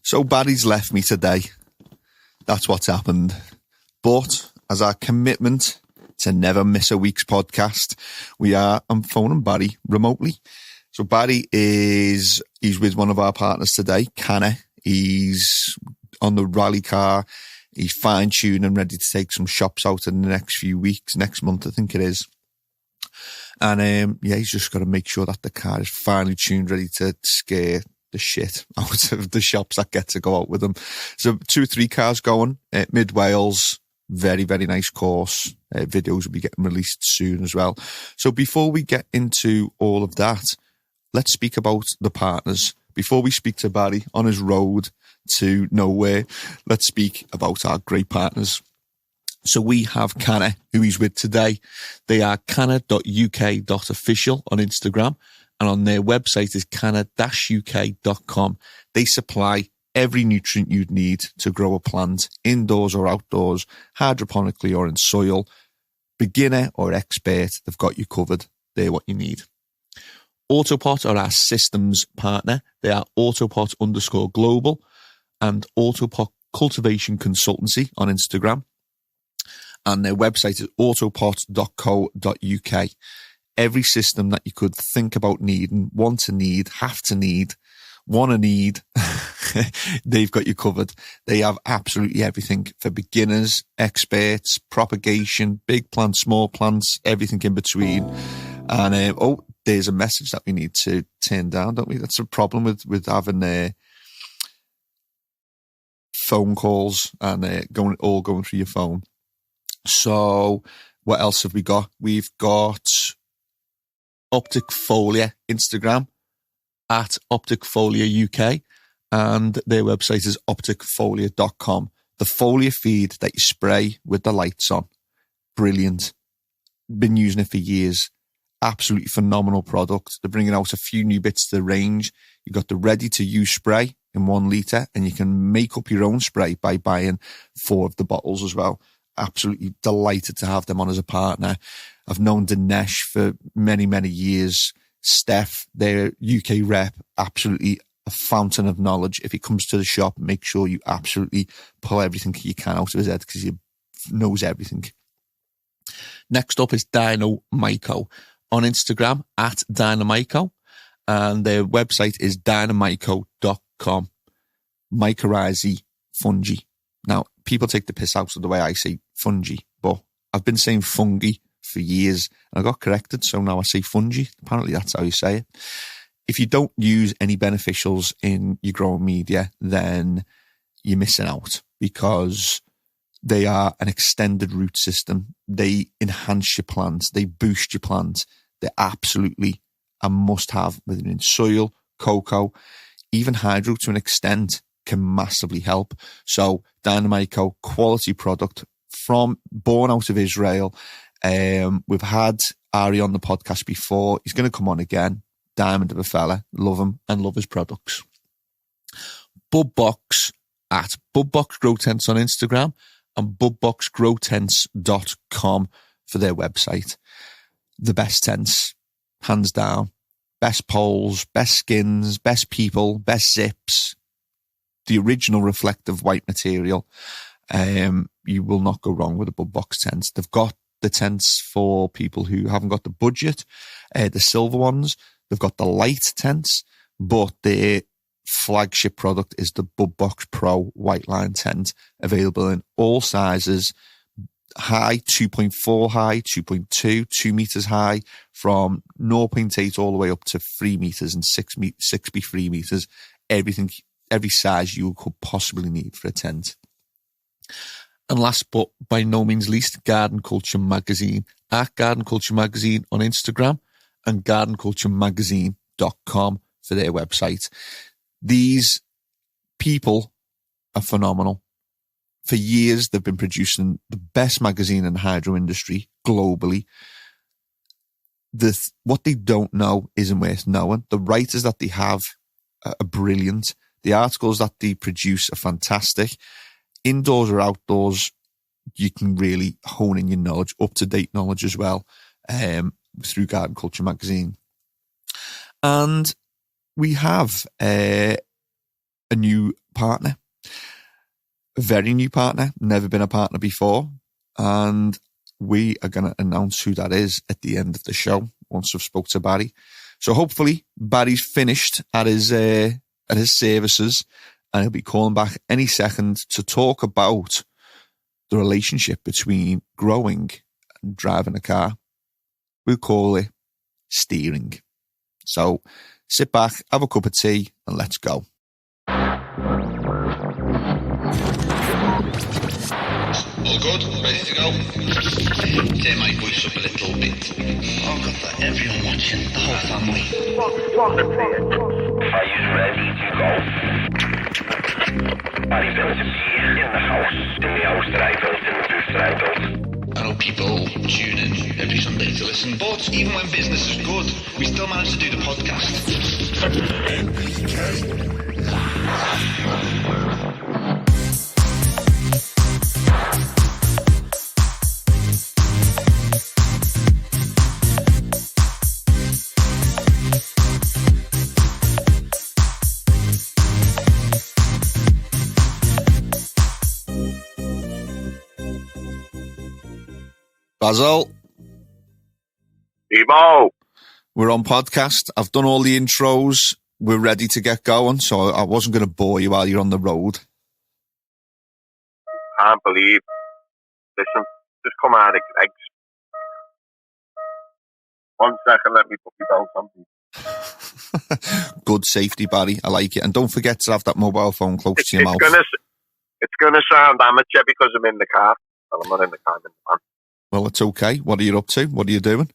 So Barry's left me today. That's what's happened. But as our commitment to never miss a week's podcast, I'm phoning Barry remotely. So Barry he's with one of our partners today, CANNA. He's on the rally car. He's fine-tuned and ready to take some shops out in the next few weeks, next month I think it is. And he's just got to make sure that the car is finely tuned, ready to scare the shit out of the shops that get to go out with them. So 2 or 3 cars going, Mid Wales, very, very nice course. Videos will be getting released soon as well. So before we get into all of that, let's speak about the partners. Before we speak to Barry on his road to nowhere, let's speak about our great partners. So we have CANNA, who he's with today. They are canna.uk.official on Instagram, and on their website is canna-uk.com. They supply every nutrient you'd need to grow a plant, indoors or outdoors, hydroponically or in soil. Beginner or expert, they've got you covered. They're what you need. AutoPot are our systems partner. They are AutoPot_global and AutoPot Cultivation Consultancy on Instagram. And their website is autopot.co.uk. Every system that you could think about needing, want to need, have to need, want to need, they've got you covered. They have absolutely everything for beginners, experts, propagation, big plants, small plants, everything in between. And, there's a message that we need to turn down, don't we? That's a problem with having phone calls and going through your phone. So what else have we got? We've got Optic Foliar Instagram at Optic Foliar UK, and their website is opticfoliar.com. The foliar feed that you spray with the lights on, brilliant. Been using it for years. Absolutely phenomenal product. They're bringing out a few new bits to the range. You've got the ready-to-use spray in 1 litre, and you can make up your own spray by buying 4 of the bottles as well. Absolutely delighted to have them on as a partner. I've known Dinesh for many, many years. Steph, their UK rep, absolutely a fountain of knowledge. If he comes to the shop, make sure you absolutely pull everything you can out of his head because he knows everything. Next up is DynoMyco on Instagram at DynoMyco, and their website is DynoMyco.com. Mycorrhizae fungi. Now, people take the piss out of the way I say fungi, but I've been saying fungi for years and I got corrected, so now I say fungi. Apparently that's how you say it. If you don't use any beneficials in your growing media, then you're missing out because they are an extended root system. They enhance your plants. They boost your plants. They're absolutely a must-have within soil, cocoa, even hydro to an extent can massively help. So DynoMyco, quality product born out of Israel. We've had Ari on the podcast before. He's going to come on again. Diamond of a fella. Love him and love his products. BudBox at BudBox Grow Tents on Instagram and budboxgrowtents.com for their website. The best tents, hands down. Best poles, best skins, best people, best zips. The original reflective white material. You will not go wrong with a BudBox tent. They've got the tents for people who haven't got the budget, the silver ones. They've got the light tents, but their flagship product is the BudBox Pro White Line tent, available in all sizes, high, 2.4 high, 2.2, 2 meters high, from 0.8 all the way up to 3 meters and 6.3 meters. Everything, every size you could possibly need for a tent. And last but by no means least, Garden Culture Magazine at Garden Culture Magazine on Instagram and gardenculturemagazine.com for their website. These people are phenomenal. For years, they've been producing the best magazine in the hydro industry globally. What they don't know isn't worth knowing. The writers that they have are brilliant. The articles that they produce are fantastic. Indoors or outdoors, you can really hone in your knowledge, up-to-date knowledge as well, through Garden Culture Magazine. And we have a new partner, a very new partner, never been a partner before. And we are going to announce who that is at the end of the show once I've spoke to Barry. So hopefully Barry's finished at his services and he'll be calling back any second to talk about the relationship between growing and driving a car. We'll call it steering. So sit back, have a cup of tea, and let's go. All good? Ready to go? Turn my voice up a little bit. Oh, God, for everyone watching, the whole family. Are you ready to go? Barry built a pier in the house that I built, in the booth that I built. I know people tune in every Sunday to listen, but even when business is good, we still manage to do the podcast. NPK Basil. Ebo. We're on podcast. I've done all the intros. We're ready to get going, so I wasn't going to bore you while you're on the road. Can't believe. Listen, just come out of Greg's. 1 second, let me put my belt on. Good safety, Barry. I like it. And don't forget to have that mobile phone close to your mouth. It's gonna sound amateur because I'm in the car. Well, I'm not in the car, I'm in the van. Well, it's okay. What are you up to? What are you doing?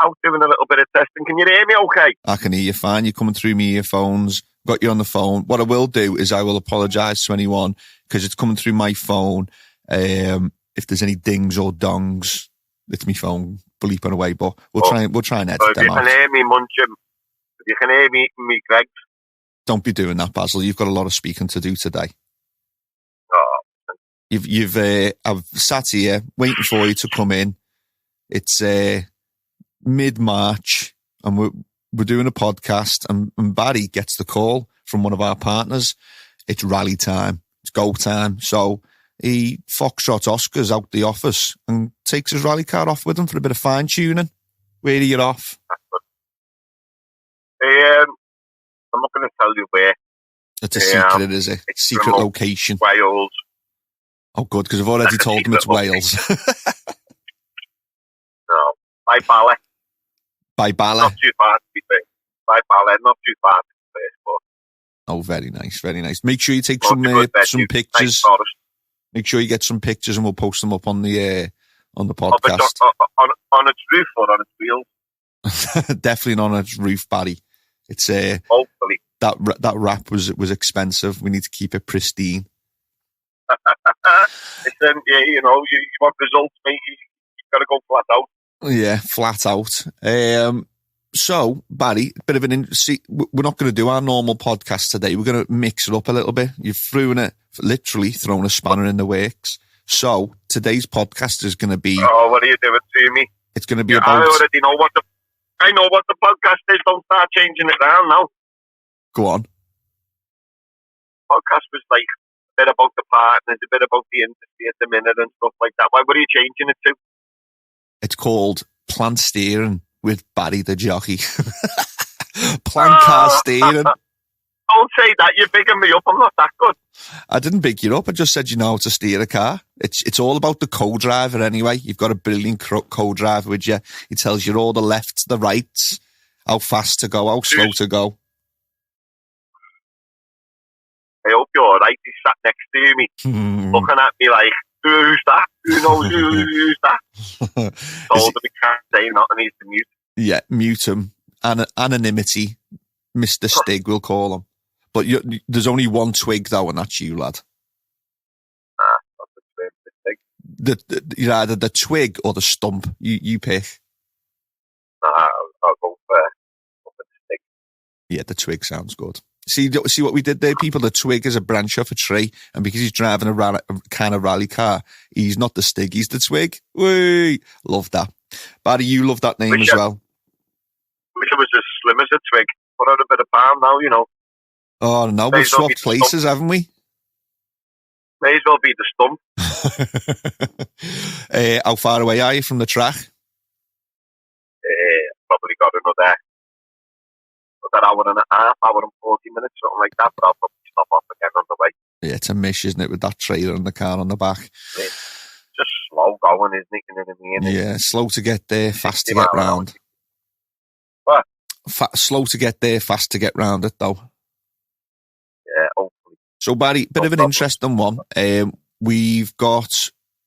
Out doing a little bit of testing. Can you hear me okay? I can hear you fine. You're coming through my earphones. Got you on the phone. What I will do is I will apologise to anyone because it's coming through my phone. If there's any dings or dongs, it's my phone bleeping away. But we'll try and edit so them out. If you can hear me munching, if you can hear me eating me Greg's. Don't be doing that, Basil. You've got a lot of speaking to do today. I've sat here waiting for you to come in. It's mid-March and we're doing a podcast and Barry gets the call from one of our partners. It's rally time. It's go time. So he foxtrots Oscars out the office and takes his rally car off with him for a bit of fine tuning. Where are you off? I'm not going to tell you where. It's a secret, is it? It's secret location. Wales. Oh, good, because I've already told them it's Wales. No, by Bala. By Bala? Not too far to be fair. By Bala, not too far to be fair. But oh, very nice, very nice. Make sure you take some pictures. Make sure you get some pictures and we'll post them up on the podcast. On its roof or on its wheels? Definitely not on its roof, Barry. It's hopefully. That wrap was expensive. We need to keep it pristine. Listen, you want results, mate. You've got to go flat out. Yeah, flat out. So, Barry, bit of we're not going to do our normal podcast today. We're going to mix it up a little bit. You've literally thrown a spanner in the works. So, today's podcast is going to be... Oh, what are you doing to me? It's going to be about... I know what the podcast is. Don't start changing it around now. Go on. Podcast was like a bit about the partners, a bit about the industry at the minute and stuff like that. What are you changing it to? It's called Plant Steering with Barry the Jockey. Plant car steering. Don't say that. You're bigging me up. I'm not that good. I didn't big you up. I just said you know how to steer a car. It's all about the co-driver anyway. You've got a brilliant co-driver with you. He tells you all the lefts, the rights, how fast to go, how slow to go. I hope you're all right. He's sat next to me, looking at me like, who's that? Who knows who's that? Told him he can't say nothing, he's to mute. Yeah, mute him. Anonymity. Mr. Stig, we'll call him. But there's only one twig, though, and that's you, lad. That's the twig. You're either the twig or the stump. You pick. I'll go for the twig. Yeah, the twig sounds good. See what we did there, people? The twig is a branch off a tree, and because he's driving a kind of rally car, he's not the Stig, he's the twig. Whee! Love that. Barry, you love that name as well. Wish it was as slim as a twig. Put out a bit of palm now, you know. Oh, no, we've swapped places, haven't we? May as well be the stump. How far away are you from the track? Probably got another hour and a half, hour and 40 minutes, something like that, but I'll probably stop off again on the way. Yeah, it's a mish, isn't it, with that trailer and the car on the back? It's just slow going, isn't it? You know what I mean? Yeah, slow to get there, fast to get round. What? Slow to get there, fast to get round it, though. Yeah, hopefully. So, Barry, bit of an interesting one. We've got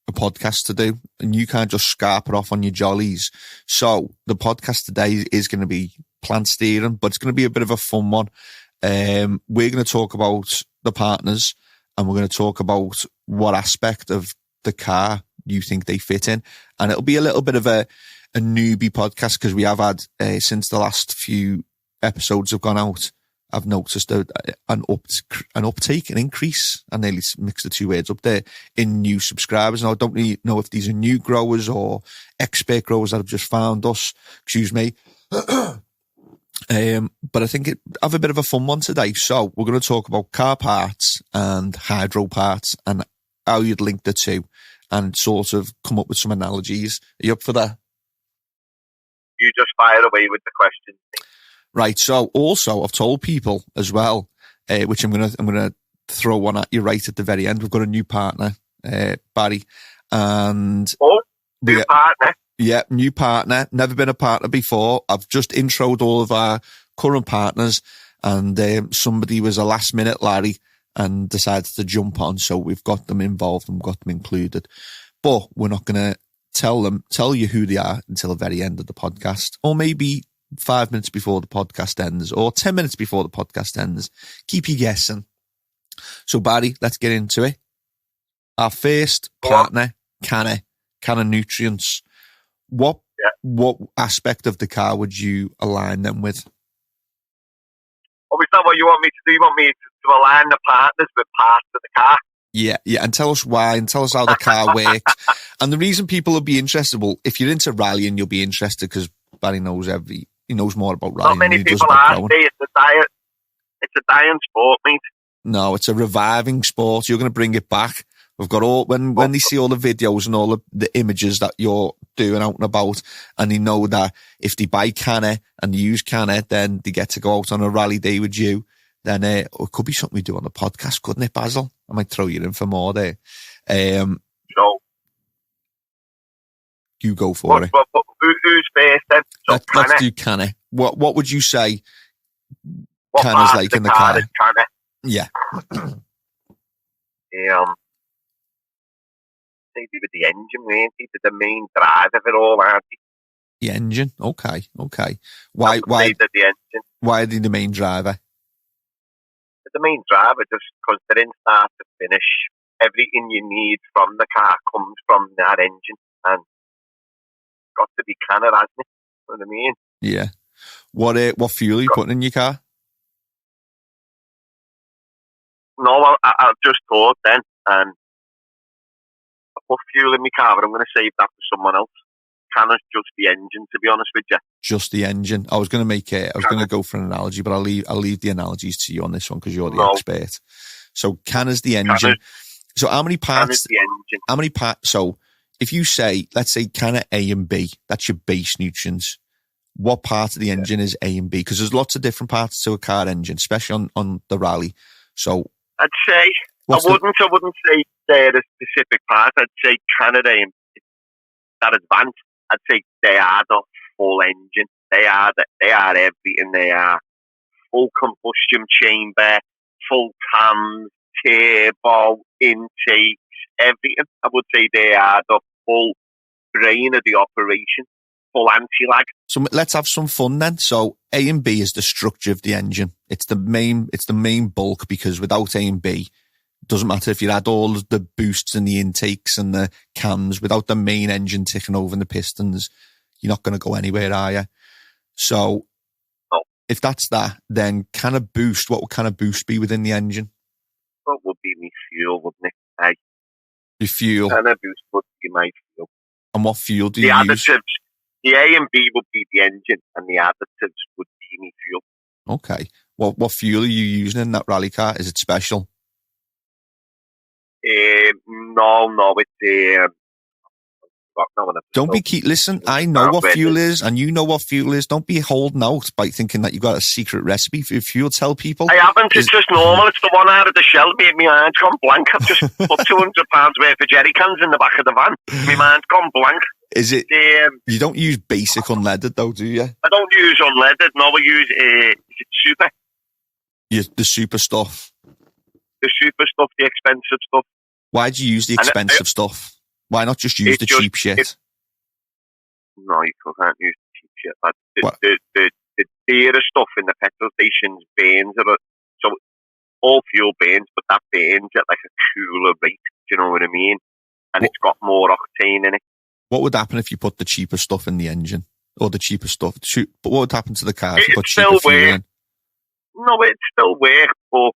a podcast to do, and you can't just scarp it off on your jollies. So, the podcast today is going to be plant steering, but it's going to be a bit of a fun one. We're going to talk about the partners, and we're going to talk about what aspect of the car you think they fit in. And it'll be a little bit of a newbie podcast, because we have had, since the last few episodes have gone out, I've noticed an uptake, an increase. I nearly mixed the two words up there, in new subscribers. Now, I don't really know if these are new growers or expert growers that have just found us. Excuse me. But I think have a bit of a fun one today. So we're going to talk about car parts and hydro parts and how you'd link the two and sort of come up with some analogies. Are you up for that? You just fire away with the questions. Right. So also I've told people as well, which I'm gonna throw one at you right at the very end. We've got a new partner, Barry, and new partner. Yeah, new partner. Never been a partner before. I've just introed all of our current partners, and somebody was a last minute Larry and decided to jump on. So we've got them involved and got them included, but we're not going to tell you who they are until the very end of the podcast, or maybe 5 minutes before the podcast ends, or 10 minutes before the podcast ends. Keep you guessing. So Barry, let's get into it. Our first partner, CANNA Nutrients. What aspect of the car would you align them with? Oh, is that what you want me to do? You want me to align the partners with parts of the car? Yeah, and tell us why, and tell us how the car works. And the reason people will be interested, well, if you're into rallying, you'll be interested because Barry knows he knows more about rallying. Not many people are. It's a dying sport, mate. No, it's a reviving sport. You're going to bring it back. We've got when they see all the videos and all the images that you're doing out and about, and they know that if they buy CANNA and they use CANNA, then they get to go out on a rally day with you. Then it could be something we do on the podcast, couldn't it, Basil? I might throw you in for more there. So you go for it. Who's first then? So let's do CANNA. What would you say CANNA's like in the car? CANNA? Yeah. They do with the engine, weren't they? They're the main drive of it all, aren't they? The engine? Okay. Why the engine? Why are they the main driver? The main driver, just because they're in start to finish. Everything you need from the car comes from that engine, and it's got to be CANNA, hasn't it? You know what I mean? Yeah. What fuel are you putting in your car? No, I just thought then, and I put fuel in my car, but I'm going to save that for someone else. CANNA's just the engine, to be honest with you. Just the engine. I was going to go for an analogy, but I'll leave the analogies to you on this one because you're the expert. So CANNA's the engine. So how many parts? The engine. How many parts? So if you say, let's say CANNA A and B, that's your base nutrients. What part of the engine is A and B? Because there's lots of different parts to a car engine, especially on the rally. So I'd say I wouldn't say they're a specific part. I'd say CANNA A and B, that advanced. I'd say they are the full engine. They are everything. They are full combustion chamber, full cams, turbo, intakes, everything. I would say they are the full brain of the operation, full anti-lag. So let's have some fun then. So A and B is the structure of the engine. It's the main bulk, because without A and B, it doesn't matter if you add all of the boosts and the intakes and the cams, without the main engine ticking over and the pistons, you're not going to go anywhere, are you? So if that's that, then CANNA boost, what would CANNA boost be within the engine? What would be my fuel, wouldn't it? Hey. Your fuel? CANNA boost would be my fuel. And what fuel do you use? The additives. The A and B would be the engine, and the additives would be my fuel. Okay. What fuel are you using in that rally car? Is it special? No, it's Don't be listen, I know what fuel is, and you know what fuel is. Don't be holding out by thinking that you've got a secret recipe for fuel. Tell people. I haven't. It's just normal. It's the one out of the shell. My mind's gone blank. I've just put £200 worth of jerry cans in the back of the van. My mind's gone blank. Is it? You don't use basic unleaded though, do you? I don't use unleaded. No, I use is it super? The super stuff. The super stuff, the expensive stuff. Why do you use the expensive stuff? Why not just use the cheap shit? No, you can't use the cheap shit. The dearer stuff in the petrol stations burns so all fuel burns, but that burns at like a cooler rate. Do you know what I mean? And it's got more octane in it. What would happen if you put the cheaper stuff in the engine, or the cheaper stuff? But what would happen to the car if you put cheaper fuel in? No, it still works. But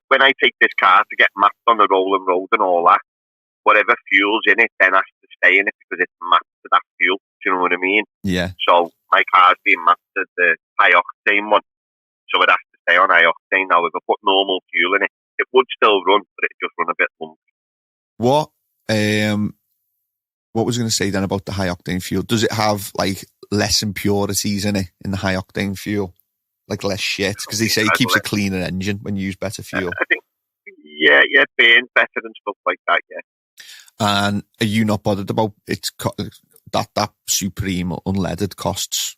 when I take this car to get mapped on the rolling road and all that, whatever fuel's in it then has to stay in it because it's mapped to that fuel. Do you know what I mean? Yeah. So my car's being mapped to the high octane one, so it has to stay on high octane. Now, if I put normal fuel in it, it would still run, but it just run a bit lumpy. What was I going to say then about the high octane fuel? Does it have like less impurities in it in the high octane fuel, like less shit? Because they say it keeps a cleaner engine when you use better fuel. I think, yeah, it burns better and stuff like that. Yeah. And are you not bothered about it? That Supreme unleaded costs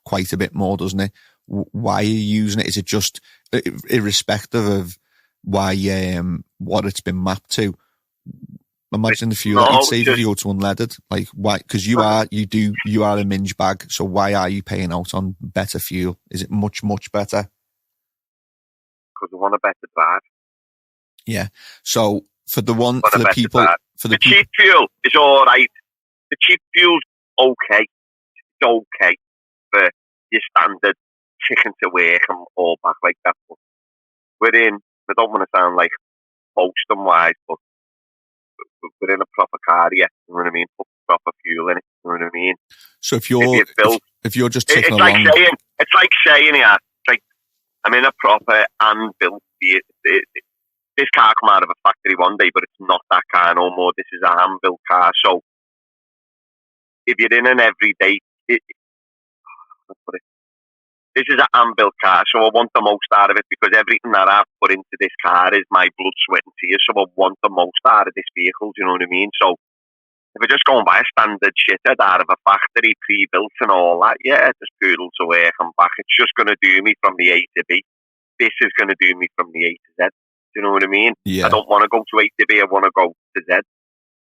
quite a bit more, doesn't it? Why are you using it? Is it just irrespective of why what it's been mapped to? Imagine the fuel that you'd save if you go to unleaded. Like why? Because you are a minge bag. So why are you paying out on better fuel? Is it much better? Because I want a better drive. Yeah. So for the people. The cheap fuel is all right. The cheap fuel's okay. It's okay for your standard chicken to work and all back like that. But I don't want to sound like boasting wise, but we're in a proper car here. You know what I mean? Put proper fuel in it. You know what I mean? So if you're just taking along, it's like saying, yeah, it's like I'm in a proper and built vehicle. This car come out of a factory one day, but it's not that car no more. This is a hand-built car. So if you're in an everyday, this is a hand-built car. So I want the most out of it because everything that I've put into this car is my blood, sweat and tears. So I want the most out of this vehicle. Do you know what I mean? So if I just go and buy a standard shithead out of a factory, pre-built and all that, yeah, just poodle to work and back. It's just going to do me from the A to B. This is going to do me from the A to Z. Do you know what I mean? Yeah. I don't want to go to A to B. I want to go to Z. You know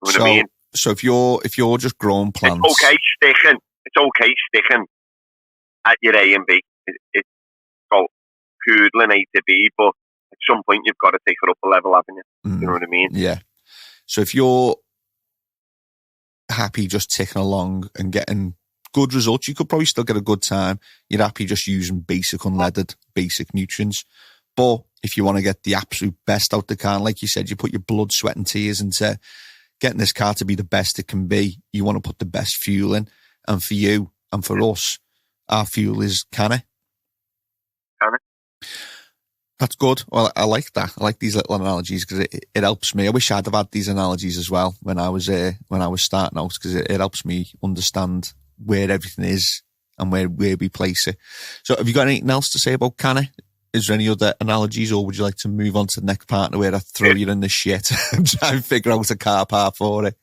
what I mean? So if you're just growing plants, it's okay sticking at your A and B. It's called poodling A to B, but at some point you've got to take it up a level, haven't you? You know what I mean? Yeah. So if you're happy just ticking along and getting good results, you could probably still get a good time. You're happy just using basic unleaded, basic nutrients. But if you want to get the absolute best out the car, like you said, you put your blood, sweat and tears into getting this car to be the best it can be. You want to put the best fuel in. And for you and for us, our fuel is CANNA. CANNA. That's good. Well, I like that. I like these little analogies because it helps me. I wish I'd have had these analogies as well when I was starting out, because it helps me understand where everything is and where we place it. So have you got anything else to say about CANNA? Is there any other analogies, or would you like to move on to the next partner where I throw you in the shit and try and figure out a car part for it?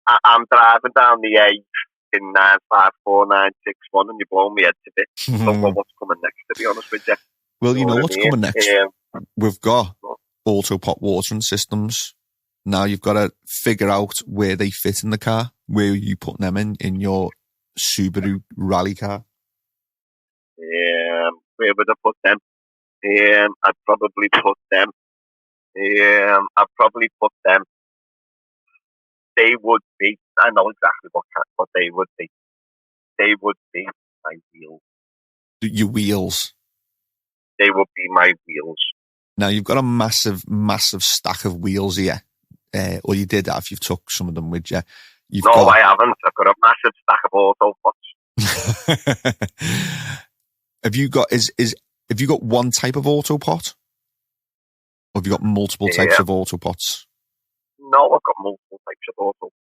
I'm driving down the A in 954961 and you're blowing me head to bits. I don't know what's coming next, to be honest with you. Well, you know what's coming next. We've got AutoPot watering systems. Now you've got to figure out where they fit in the car. Where are you putting them in your Subaru rally car? Where would I put them? I'd probably put them. They would be. I know exactly what they would be. They would be my wheels. Your wheels. They would be my wheels. Now you've got a massive stack of wheels here. Or you did have. You've took some of them with you. I haven't. I've got a massive stack of AutoPots. Have you got? Is have you got one type of AutoPot? Or have you got multiple types of AutoPots? No, I've got multiple types of AutoPots.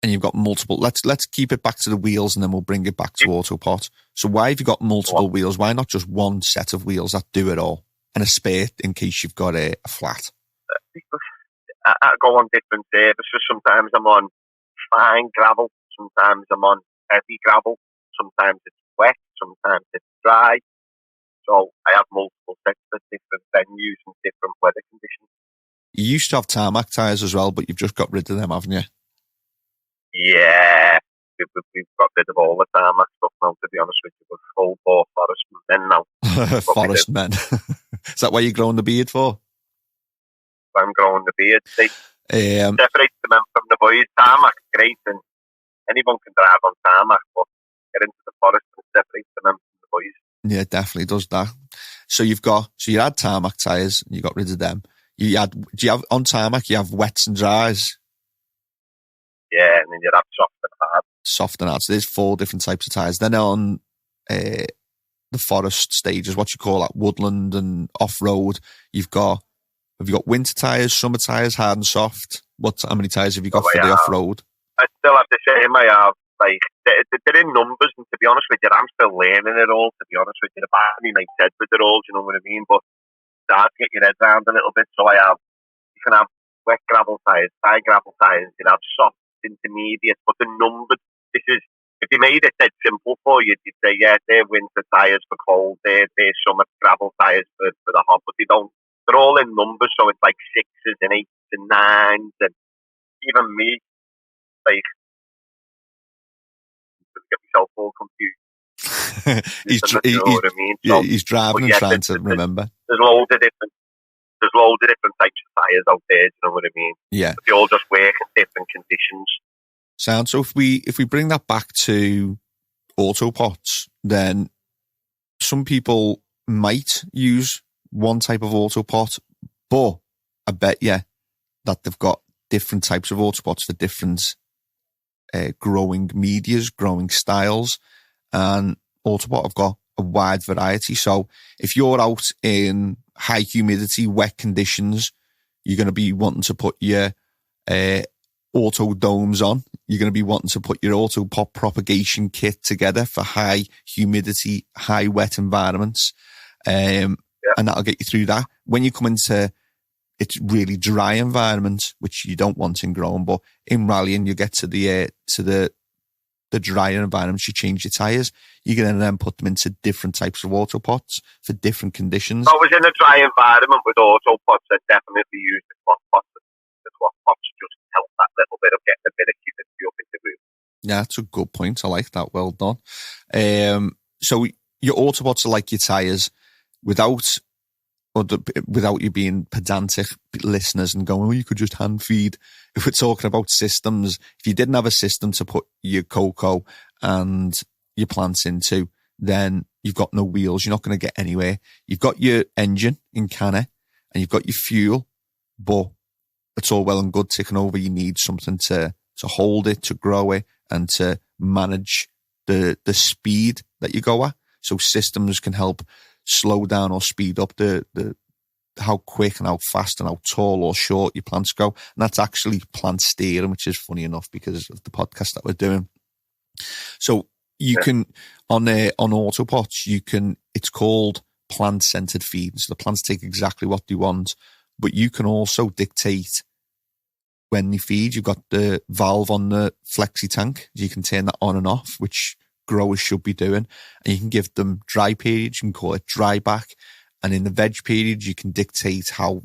And you've got multiple. Let's keep it back to the wheels, and then we'll bring it back to AutoPot. So why have you got multiple wheels? Why not just one set of wheels that do it all, and a spare in case you've got a flat? I go on different services. Sometimes I'm on fine gravel. Sometimes I'm on heavy gravel. Sometimes it's wet. Sometimes it's dry. So I have multiple sets of different venues and different weather conditions. You used to have tarmac tyres as well, but you've just got rid of them, haven't you? Yeah, we've got rid of all the tarmac stuff now, to be honest with you. We're full bore forest men now. Forest men. Is that why you're growing the beard for? I'm growing the beard. See? Um, Separate the men from the boys. Tarmac, great, and anyone can drive on tarmac, but get into the forest and separate the men from the boys. Yeah, it definitely does that. So you had tarmac tyres, and you got rid of them. Do you have on tarmac, you have wets and dries? Yeah, and then you have soft and hard. Soft and hard. So there's 4 different types of tyres. Then on the forest stages, what you call that, woodland and off-road, have you got winter tyres, summer tyres, hard and soft? How many tyres have you got for the off-road? I still have the same. I have, like, they're in numbers, and to be honest with you, I'm still learning it all, to be honest with you. The back of me makes head with it all, do you know what I mean? But start to get your head around a little bit. So you can have wet gravel tyres, dry gravel tyres, you can have soft, intermediate, but the numbered, if you made it dead simple for you, you'd say, yeah, they're winter tyres for cold, they're summer gravel tyres for the hot, but they're all in numbers, so it's like 6s and 8s and 9s, and even me, like, get myself all confused. What I mean? So, he's driving and trying to remember. There's loads of different types of tyres out there, you know what I mean? Yeah. But they all just work in different conditions. So if we bring that back to AutoPots, then some people might use one type of AutoPot, but I bet you that they've got different types of AutoPots for different growing medias, growing styles, and AutoPot have got a wide variety. So if you're out in high humidity, wet conditions, you're going to be wanting to put your auto domes on. You're going to be wanting to put your AutoPot propagation kit together for high humidity, high wet environments. And that'll get you through that. When you come into it's really dry environment, which you don't want in growing, but in rallying, you get to the drier environments, you change your tyres. You're going to then put them into different types of AutoPots for different conditions. I was in a dry environment with AutoPots. I definitely used the cloth pots. The cloth pots just help that little bit of getting a bit of humidity up in the room. Yeah, that's a good point. I like that. Well done. So your AutoPots are like your tyres without you being pedantic listeners and going, oh, you could just hand feed. If we're talking about systems, if you didn't have a system to put your cocoa and your plants into, then you've got no wheels. You're not going to get anywhere. You've got your engine in CANNA and you've got your fuel, but it's all well and good ticking over. You need something to hold it, to grow it, and to manage the speed that you go at. So systems can help slow down or speed up the how quick and how fast and how tall or short your plants go. And that's actually plant steering, which is funny enough because of the podcast that we're doing. So you can, on AutoPots, it's called plant-centered feed. So the plants take exactly what they want, but you can also dictate when they feed. You've got the valve on the flexi tank. You can turn that on and off, which growers should be doing, and you can give them dry periods. You can call it dry back, and in the veg period you can dictate how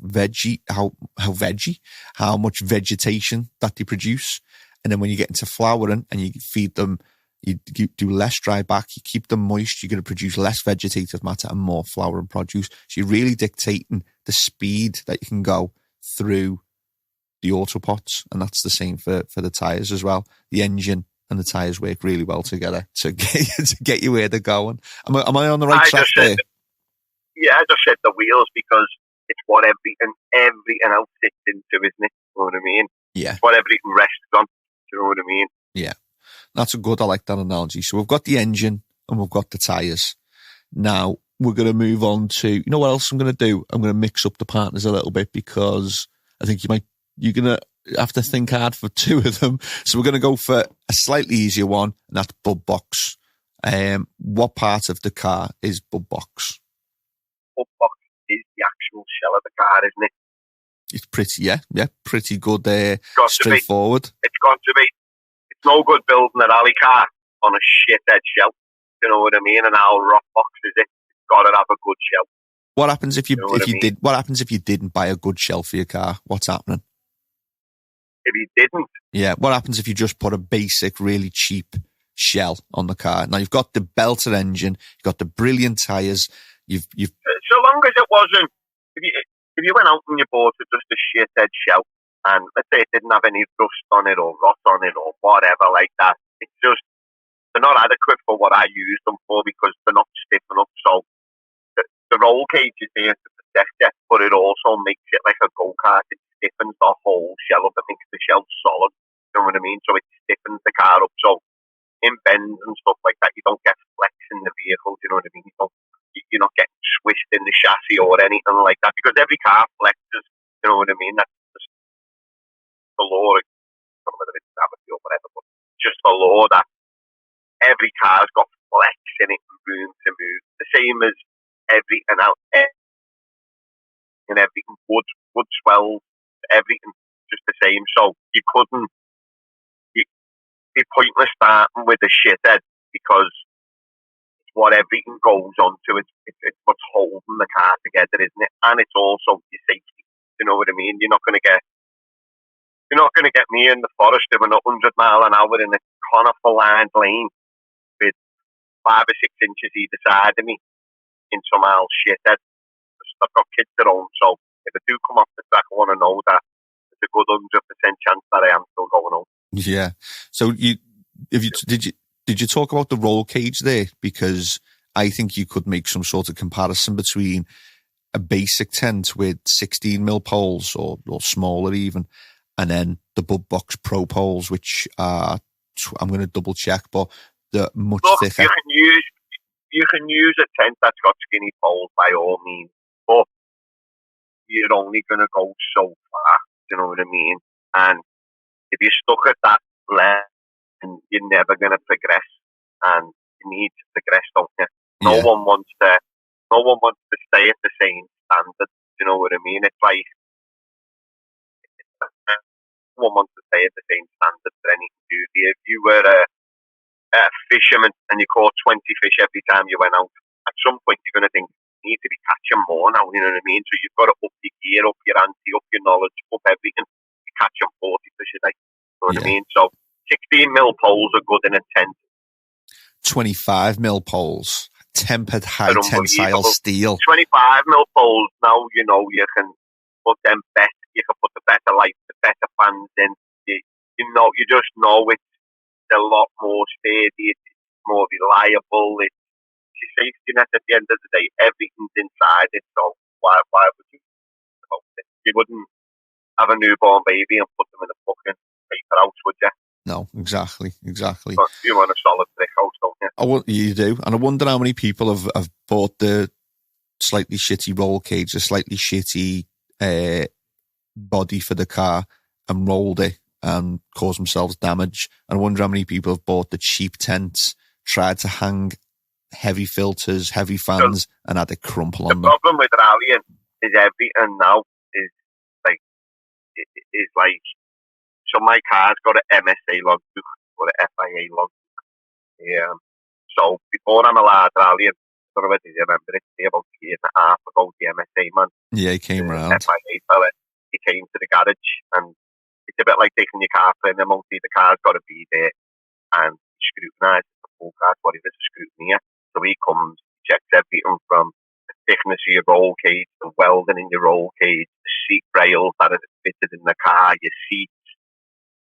much vegetation that they produce. And then when you get into flowering and you feed them, you do less dry back, you keep them moist, you're going to produce less vegetative matter and more flowering produce. So you're really dictating the speed that you can go through the AutoPots, and that's the same for the tyres as well. The engine and the tyres work really well together to get you where they're going. Am I on the right track there? I just said the wheels because it's what everything else sits into, isn't it? You know what I mean? Yeah. It's what everything rests on. Do you know what I mean? Yeah. That's a good, I like that analogy. So we've got the engine and we've got the tyres. Now, we're going to move on to, you know what else I'm going to do? I'm going to mix up the partners a little bit because I think you're going to have to think hard for two of them. So we're going to go for a slightly easier one, and that's BudBox. What part of the car is BudBox? BudBox is the actual shell of the car, isn't it? It's pretty, pretty good. Straightforward. It's got to be. It's no good building a rally car on a shithead shell. You know what I mean? And how rock box is it? It's got to have a good shell. What happens if What happens if you didn't buy a good shell for your car? What's happening? If you didn't? Yeah. What happens if you just put a basic, really cheap shell on the car? Now you've got the belter engine, you've got the brilliant tyres. You've. So long as it wasn't. If you went out and you bought just a shithead shell, and let's say it didn't have any rust on it or rot on it or whatever like that, it's just, they're not adequate for what I use them for because they're not stiff enough. So the roll cage is there to protect it, but it also makes it like a go-kart. It stiffens the whole shell up. It makes the shell solid. You know what I mean? So it stiffens the car up. So in bends and stuff like that, you don't get flex in the vehicle. Do you know what I mean? You're not getting swished in the chassis or anything like that because every car flexes. You know what I mean? That's just the law. I don't know whether it's gravity or whatever, but just the law that every car's got flex in it and room to move. The same as everything else. And everything, wood swells, everything just the same. So you couldn't, it'd be pointless starting with a shithead because what everything goes on to, it's what's holding the car together, isn't it? And it's also your safety. You know what I mean? You're not going to get me in the forest doing 100 mile an hour in a conifer lined lane with 5 or 6 inches either side of me in some old shithead. I've got kids at home, so if I do come off the track, I want to know that there's a good 100% chance that I am still going home. Yeah. So did you talk about the roll cage there? Because I think you could make some sort of comparison between a basic tent with 16mm poles or smaller even, and then the BudBox Pro poles, which are, I'm going to double check, but they're much thicker. You can use a tent that's got skinny poles by all means, but you're only going to go so far. You know what I mean? And if you're stuck at that level, and you're never going to progress, and you need to progress, don't you? No one wants to stay at the same standard. You know what I mean? It's like no one wants to stay at the same standard for anything you do. If you were a fisherman and you caught 20 fish every time you went out, at some point you're going to think you need to be catching more now. You know what I mean? So you've got to up your gear, up your ante, up your knowledge, up everything. You're catching 40 fish a day. You know what I mean? So 16mm poles are good in a tent. 25mm poles, tempered high tensile steel. 25mm poles, now you know you can put them better. You can put the better lights, the better fans in. You just know it's a lot more steady, it's more reliable. It's your safety net at the end of the day. Everything's inside it. So why would you? You wouldn't have a newborn baby and put them in a fucking paper house, would you? No, exactly. But you want a solid brick house, don't you? You do. And I wonder how many people have bought the slightly shitty roll cage, the slightly shitty body for the car and rolled it and caused themselves damage. And I wonder how many people have bought the cheap tents, tried to hang heavy filters, heavy fans, and had a crumple on them. The problem with rallying is everything now is like, so my car's got an MSA logbook or an FIA logbook. Yeah. So before I'm allowed rallying, I don't know whether you remember it, about a year and a half ago, the MSA man. Yeah, he came around. FIA fella, he came to the garage, and it's a bit like taking your car for an MOT. The car's got to be there, and he scrutinises the full car, what it is, a scrutineer. So he comes, checks everything from the thickness of your roll cage, the welding in your roll cage, the seat rails that are fitted in the car, your seats,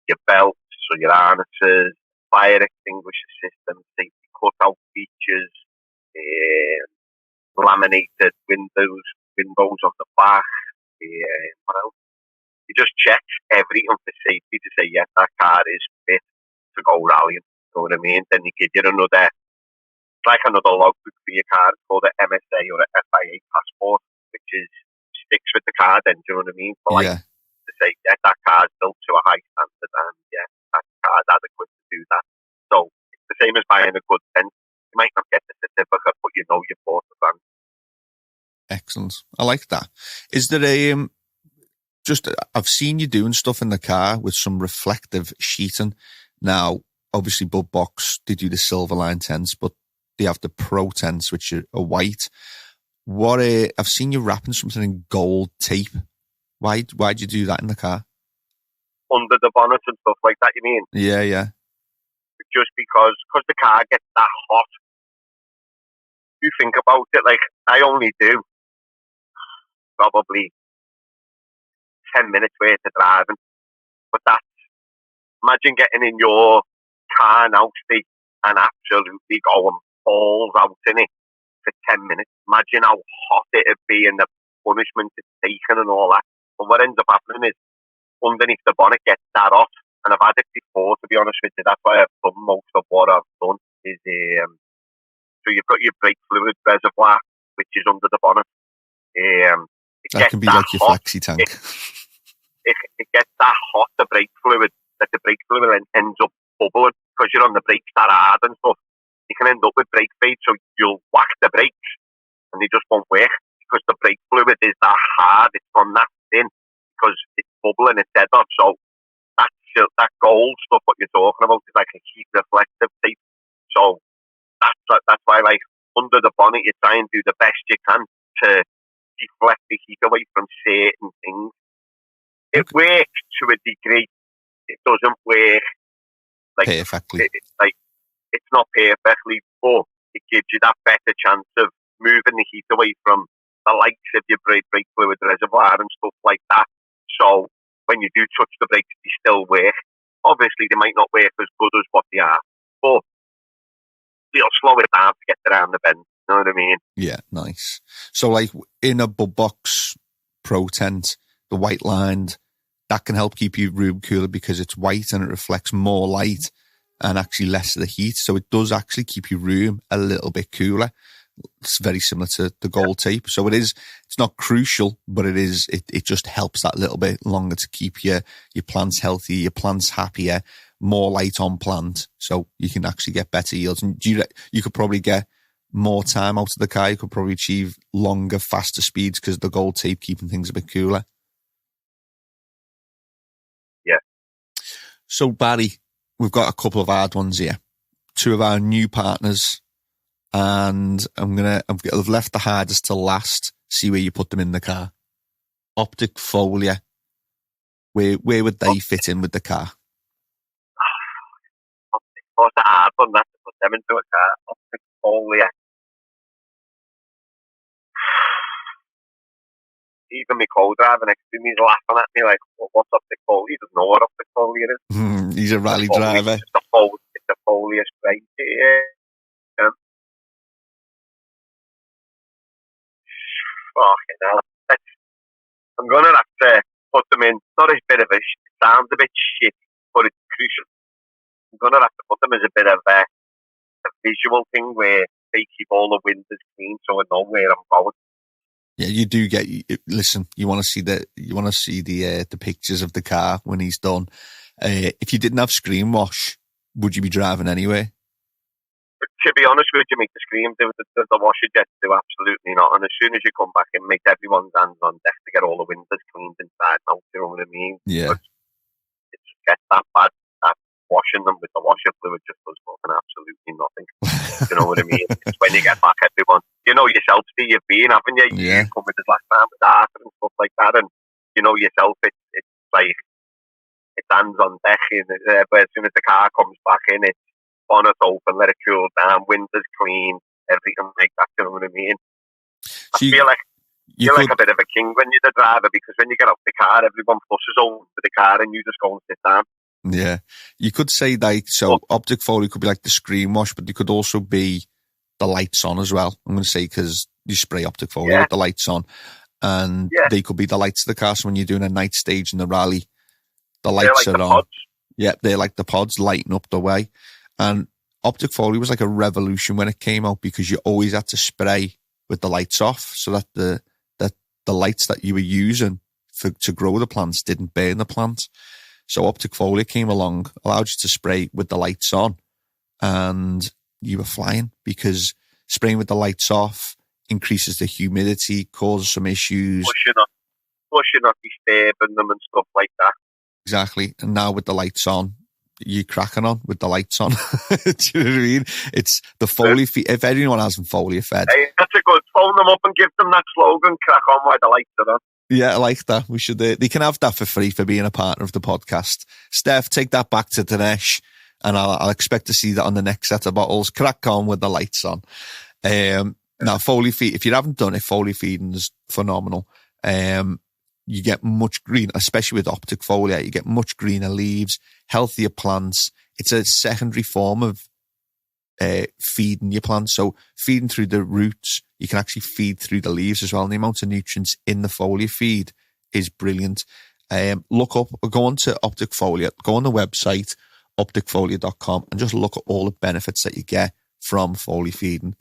your belts, or your harnesses, fire extinguisher system, safety cutout features, laminated windows on the back. What else? You just check everything for safety to say, yes, that car is fit to go rallying. You know what I mean? Then you give you another like another logbook for your car. It's called an MSA or an FIA passport, which sticks with the car. Then, do you know what I mean? For like to say, that car's built to a high standard, and that car's adequate to do that. So it's the same as buying a good tent. You might not get the certificate, but you know you bought the brand. Excellent. I like that. Is there I've seen you doing stuff in the car with some reflective sheeting. Now, obviously, BudBox, they do the silver line tents, but they have the pro tents, which are white. I've seen you wrapping something in gold tape. Why'd you do that in the car? Under the bonnet and stuff like that, you mean? Yeah. Just because the car gets that hot. You think about it, like, I only do probably 10 minutes worth of driving. But imagine getting in your car now, Steve, and absolutely going balls out in it for 10 minutes. Imagine how hot it'd be and the punishment it's taken and all that. But what ends up happening is underneath the bonnet gets that hot. And I've had it before, to be honest with you. That's why I've done most of what I've done. So you've got your brake fluid reservoir, which is under the bonnet. That can be like your flexi tank. It gets that hot, the brake fluid, that the brake fluid ends up bubbling because you're on the brakes that hard and stuff. You can end up with brake fade, so you'll whack the brakes and they just won't work because the brake fluid is that hard. It's on that thin because it's bubbling, it's dead off. So that gold stuff, what you're talking about, is like a heat reflective tape. So that's why, like, under the bonnet, you try and do the best you can to deflect the heat away from certain things. It works to a degree. It doesn't work like perfectly. It's not perfectly, but it gives you that better chance of moving the heat away from the likes of your brake fluid reservoir and stuff like that. So when you do touch the brakes, they still work. Obviously, they might not work as good as what they are, but they'll slow it down to get around the bend. You know what I mean? Yeah, nice. So, like, in a BudBox Pro tent, the white lined, that can help keep your room cooler because it's white and it reflects more light and actually less of the heat. So it does actually keep your room a little bit cooler. It's very similar to the gold tape. So it's not crucial, but it just helps that little bit longer to keep your plants healthy, your plants happier, more light on plant. So you can actually get better yields. And you could probably get more time out of the car. You could probably achieve longer, faster speeds because the gold tape keeping things a bit cooler. Yeah. So Barry, we've got a couple of hard ones here. Two of our new partners. And I've left the hardest to last. See where you put them in the car. Optic Foliar. Where would they fit in with the car? Optic Foliar, the hard one. That's to put them into a car. Optic Foliar. Even my co-driver next to me is laughing at me like, "What's Optic Foliar?" He doesn't know what Optic Foliar is. He's a rally driver. It's a foliar spray. Fucking hell. I'm going to have to put them in, not as bit of it sounds a bit shit, but it's crucial. I'm going to have to put them as a bit of a visual thing where they keep all the windows clean so I know where I'm going. Yeah, you do get. Listen, you want to see the pictures of the car when he's done. If you didn't have screen wash, would you be driving anyway? To be honest with you, mate, the screen, the washer jets do absolutely not. And as soon as you come back and make everyone's hands on deck to get all the windows cleaned inside out, you know what I mean? Yeah. It just gets that bad. That washing them with the washer fluid just does fucking absolutely nothing. You know what I mean? It's when you get back, everyone, you know yourself, Steve, you've been, haven't you? Yeah. You come with this last time with Arthur and stuff like that, and you know yourself, it's like, it's hands on deck, but as soon as the car comes back in, it's bonnet open, let it cool down, windows clean, everything like that, you know what I mean? I feel like you're like a bit of a king when you're the driver, because when you get off the car, everyone flushes over the car and you just go and sit down. Yeah. You could say Optic Foliar could be like the screen wash, but you could also be the lights on as well. I'm going to say, because you spray Optic Foliar with the lights on, and they could be the lights of the car. So when you're doing a night stage in the rally, the lights are on. Pods. Yeah, they're like the pods lighting up the way. And Optic Foliar was like a revolution when it came out because you always had to spray with the lights off so that the lights that you were using to grow the plants didn't burn the plant. So Optic Foliar came along, allowed you to spray with the lights on, and you were flying because spraying with the lights off increases the humidity, causes some issues. Plus you're not disturbing them and stuff like that. Exactly. And now with the lights on, you're cracking on with the lights on. Do you know what I mean? It's the foliar feed. If anyone hasn't foliar fed. Hey, that's a good. Phone them up and give them that slogan, crack on while the lights are on. Yeah, I like that. We should. They can have that for free for being a partner of the podcast. Steph, take that back to Dinesh, and I'll expect to see that on the next set of bottles. Crack on with the lights on. Now, foliar feed. If you haven't done it, foliar feeding is phenomenal. You get much green, especially with Optic Foliar. You get much greener leaves, healthier plants. It's a secondary form of feeding your plants. So feeding through the roots, you can actually feed through the leaves as well. And the amount of nutrients in the foliar feed is brilliant. Go on to Optic Foliar, go on the website, opticfoliar.com, and just look at all the benefits that you get from foliar feeding.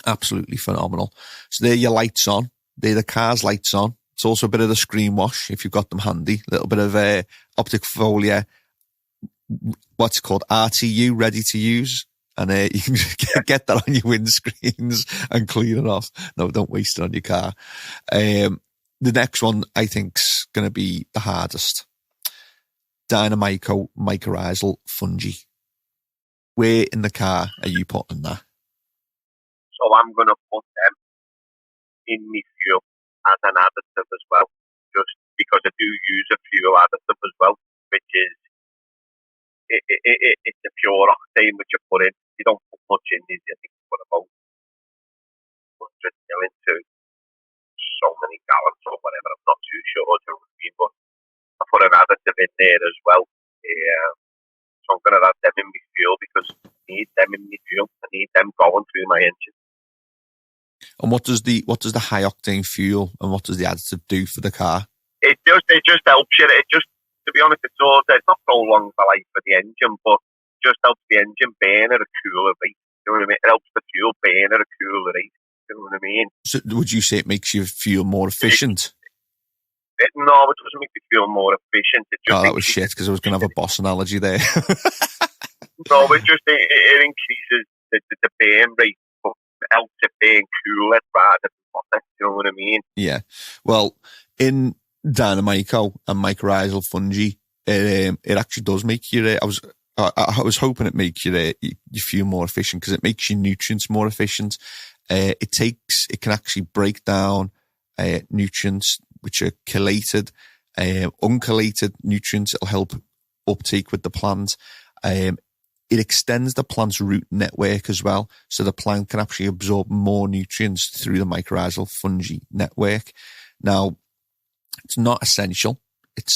Absolutely phenomenal. So there are your lights on. They're the car's lights on. It's also a bit of the screen wash if you've got them handy. A little bit of Optic Foliar, what's it called, RTU, ready to use. And you can get that on your windscreens and clean it off. No, don't waste it on your car. The next one I think's going to be the hardest. DynoMyco mycorrhizal fungi. Where in the car are you putting that? So I'm going to put them in my fuel as an additive as well, just because I do use a fuel additive as well, which is it's a pure octane which you put in. You don't put much in it. I think you put about 100 mil into so many gallons or whatever. I'm not too sure, but I put an additive in there as well. So I'm going to add them in my fuel because I need them in my fuel. I need them going through my engine. And what does the high octane fuel and what does the additive do for the car? It just helps you. It just, to be honest, it's not prolonged the life of the engine, but it just helps the engine burn at a cooler rate. You know what I mean? It helps the fuel burn at a cooler rate. You know what I mean? So would you say it makes your fuel more efficient? No, it doesn't make the fuel more efficient. It just that was shit because I was going to have a boss analogy there. No, it increases the burn rate, but it helps it burn cooler rather than hotter. You know what I mean? Yeah. Well, in DynoMyco and mycorrhizal fungi, it actually does make your. I was hoping it makes your fuel more efficient because it makes your nutrients more efficient. It can actually break down nutrients which are chelated, unchelated nutrients. It'll help uptake with the plant. It extends the plant's root network as well, so the plant can actually absorb more nutrients through the mycorrhizal fungi network. Now, it's not essential.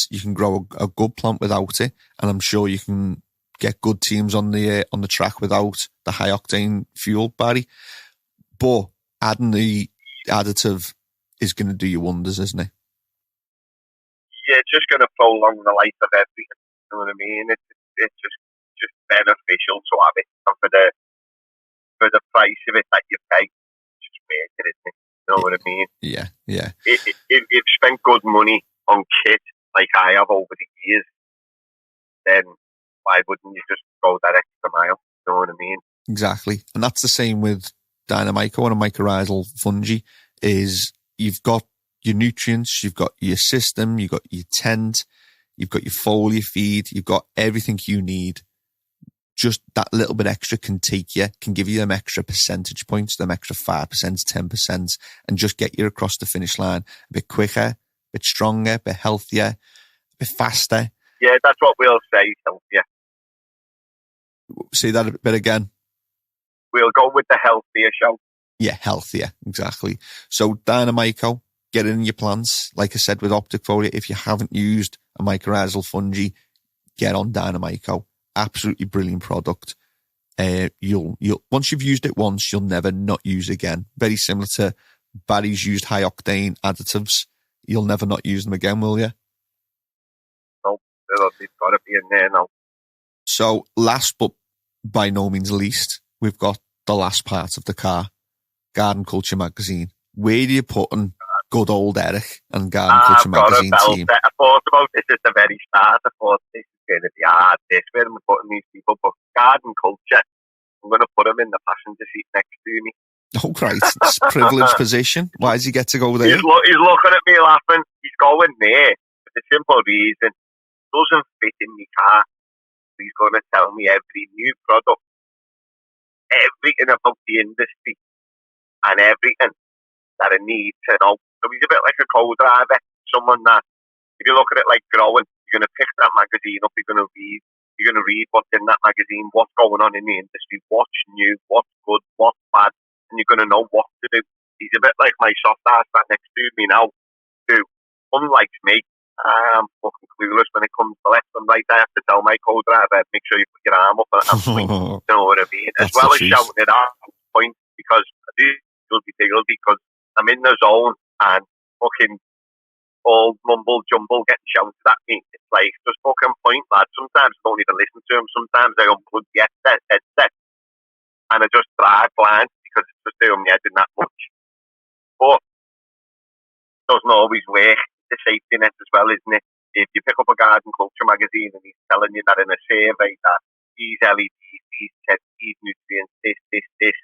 You can grow a good plant without it, and I'm sure you can get good teams on the track without the high octane fuel, Barry. But adding the additive is going to do you wonders, isn't it? Yeah, it's just going to prolong the life of everything. You know what I mean? It's just beneficial to have it, and for the price of it that you pay, it's just worth it, isn't it? You know what I mean? Yeah, yeah. If you've spent good money on kit like I have over the years, then why wouldn't you just go that extra mile? You know what I mean? Exactly. And that's the same with DynoMyco and a mycorrhizal fungi is you've got your nutrients, you've got your system, you've got your tent, you've got your foliar feed, you've got everything you need. Just that little bit extra can give you them extra percentage points, them extra 5%, 10%, and just get you across the finish line a bit quicker, a bit stronger, a bit healthier, a bit faster. Yeah, that's what we'll say, healthier. Say that a bit again. We'll go with the healthier show. Yeah, healthier, exactly. So DynoMyco, get it in your plants. Like I said with Optic Foliar, if you haven't used a mycorrhizal fungi, get on DynoMyco. Absolutely brilliant product. You'll once you've used it once, you'll never not use it again. Very similar to Barry's used high octane additives. You'll never not use them again, will you? No, they've got to be in there now. So last but by no means least, we've got the last part of the car, Garden Culture Magazine. Where do you put in good old Eric and Garden Culture Magazine team? I thought about this at the very start. I thought this is going to be hard. Where am I putting these people? But Garden Culture, I'm going to put him in the passenger seat next to me. Oh, right. It's a privileged position. Why does he get to go there? He's looking at me laughing. He's going there for the simple reason it doesn't fit in my car. He's going to tell me every new product, everything about the industry, and everything that I need to know. So he's a bit like a co-driver, someone that, if you look at it like growing, you're going to pick that magazine up, you're going to read what's in that magazine, what's going on in the industry, what's new, what's good, what's bad, and you're going to know what to do. He's a bit like my soft ass that next to me now, who, unlike me, I'm fucking clueless when it comes to left and right. I have to tell my co-driver, make sure you put your arm up and point, you know what I mean? As well as shouting it out, point, because I do feel because I'm in the zone and fucking all mumble jumble getting shouted at me. It's like, just fucking point, lad. Sometimes I don't even listen to him. Sometimes I unplug the headset and I just drive blind because it's just doing my head in that much. But it doesn't always work. The safety net as well, isn't it? If you pick up a Garden Culture magazine and he's telling you that in a survey that these LEDs, these nutrients, this,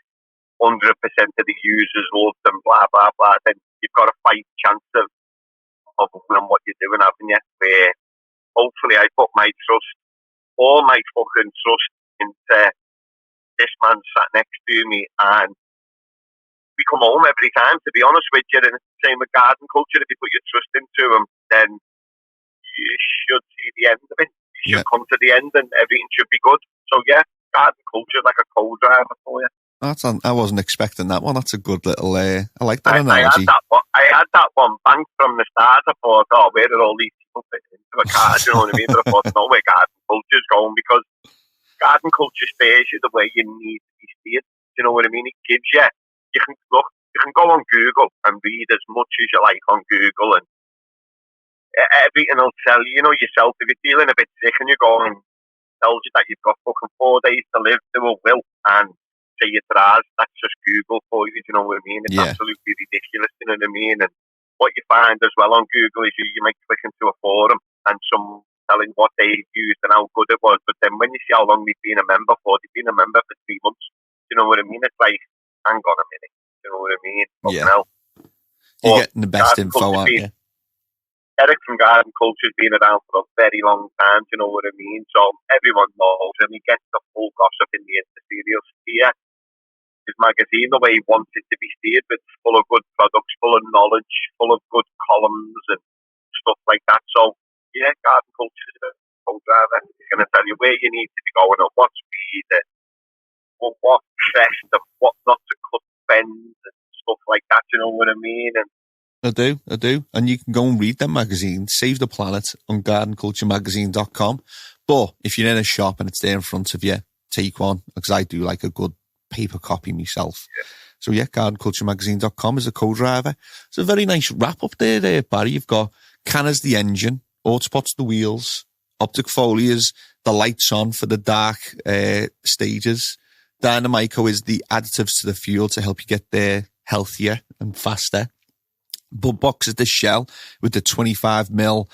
100% of the users love them, blah, blah, blah, then you've got a fight chance of knowing what you're doing, haven't you? Where hopefully I put my trust, all my fucking trust into this man sat next to me, and we come home every time, to be honest with you. And it's the same with Garden Culture. If you put your trust into them, then you should see the end of it. You should come to the end and everything should be good. So yeah, Garden Culture is like a co-driver for you. I wasn't expecting that one. That's a good little, I like that analogy. I had that one banked from the start. I thought, oh, where are all these people fitting into a car? Do you know what I mean? But I thought, no, where Garden Culture's going, because Garden Culture steers you the way you need to be steered. Do you know what I mean? It gives you, you can go on Google and read as much as you like on Google, and everything will tell you, you know, yourself, if you're feeling a bit sick and you go and tells you that you've got fucking 4 days to live, do a will, and say your tries, that's just Google for you, do you know what I mean? It's absolutely ridiculous, you know what I mean? And what you find as well on Google is you might click into a forum and some telling what they've used and how good it was, but then when you see how long they've been a member for, they've been a member for 3 months, do you know what I mean? It's like, hang on a minute. You know what I mean? You're getting the best info, aren't you? Eric from Garden Culture's been around for a very long time, you know what I mean? So everyone knows him. He gets the full gossip in the industry. He'll steer his magazine the way he wants it to be steered. It's full of good products, full of knowledge, full of good columns and stuff like that. So, yeah, Garden Culture is a co-driver. He's going to tell you where you need to be going, at what speed, and what crest, and what not to cut bends and stuff like that, you know what I mean? And I do. And you can go and read them magazines, Save the Planet, on gardenculturemagazine.com. But if you're in a shop and it's there in front of you, take one, because I do like a good paper copy myself. Yeah. So yeah, gardenculturemagazine.com is a co-driver. It's a very nice wrap up there, Barry. You've got CANNA's the engine, AutoPot's the wheels, Optic Foliar's the lights on for the dark stages. DynoMyco is the additives to the fuel to help you get there healthier and faster. BudBox is the shell with the 25mm